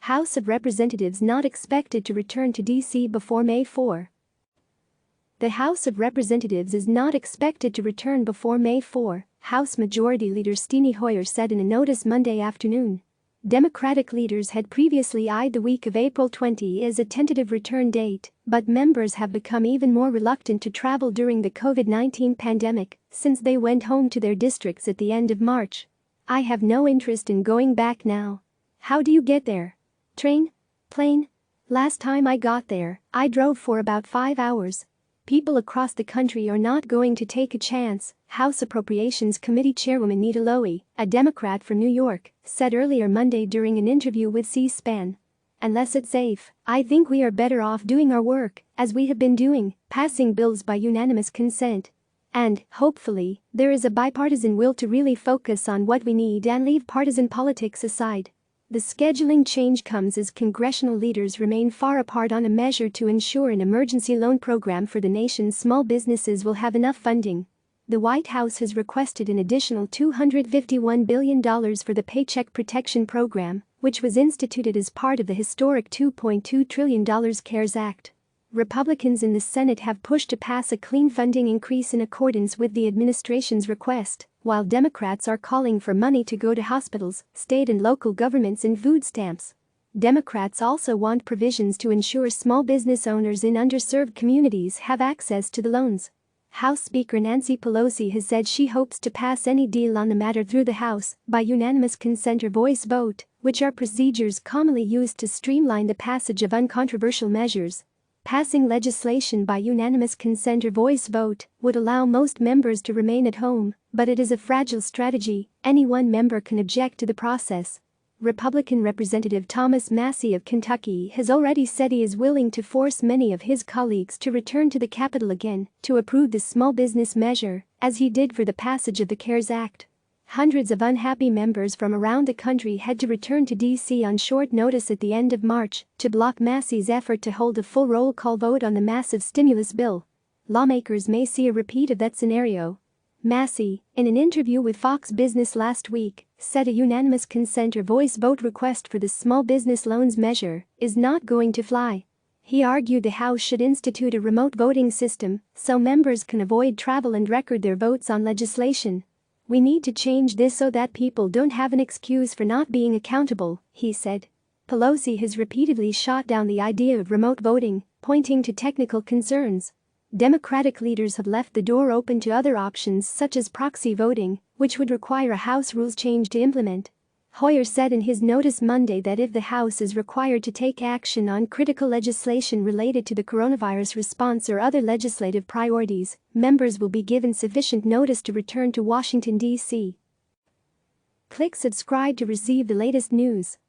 House of Representatives not expected to return to D.C. before May 4. The House of Representatives is not expected to return before May 4, House Majority Leader Steny Hoyer said in a notice Monday afternoon. Democratic leaders had previously eyed the week of April 20 as a tentative return date, but members have become even more reluctant to travel during the COVID-19 pandemic since they went home to their districts at the end of March. "I have no interest in going back now." "How do you get there? Train? Plane?" "Last time I got there, I drove for about 5 hours." People across the country are not going to take a chance, House Appropriations Committee Chairwoman Nita Lowey, a Democrat from New York, said earlier Monday during an interview with C-SPAN. "Unless it's safe, I think we are better off doing our work, as we have been doing, passing bills by unanimous consent. And, hopefully, there is a bipartisan will to really focus on what we need and leave partisan politics aside." The scheduling change comes as congressional leaders remain far apart on a measure to ensure an emergency loan program for the nation's small businesses will have enough funding. The White House has requested an additional $251 billion for the Paycheck Protection Program, which was instituted as part of the historic $2.2 trillion CARES Act. Republicans in the Senate have pushed to pass a clean funding increase in accordance with the administration's request, while Democrats are calling for money to go to hospitals, state and local governments and food stamps. Democrats also want provisions to ensure small business owners in underserved communities have access to the loans. House Speaker Nancy Pelosi has said she hopes to pass any deal on the matter through the House by unanimous consent or voice vote, which are procedures commonly used to streamline the passage of uncontroversial measures. Passing legislation by unanimous consent or voice vote would allow most members to remain at home, but it is a fragile strategy. Any one member can object to the process. Republican Representative Thomas Massie of Kentucky has already said he is willing to force many of his colleagues to return to the Capitol again to approve the small business measure, as he did for the passage of the CARES Act. Hundreds of unhappy members from around the country had to return to D.C. on short notice at the end of March to block Massie's effort to hold a full roll call vote on the massive stimulus bill. Lawmakers may see a repeat of that scenario. Massie, in an interview with Fox Business last week, said a unanimous consent or voice vote request for the small business loans measure is not going to fly. He argued the House should institute a remote voting system so members can avoid travel and record their votes on legislation. "We need to change this so that people don't have an excuse for not being accountable," he said. Pelosi has repeatedly shot down the idea of remote voting, pointing to technical concerns. Democratic leaders have left the door open to other options such as proxy voting, which would require a House rules change to implement. Hoyer said in his notice Monday that if the House is required to take action on critical legislation related to the coronavirus response or other legislative priorities, members will be given sufficient notice to return to Washington, D.C. Click subscribe to receive the latest news.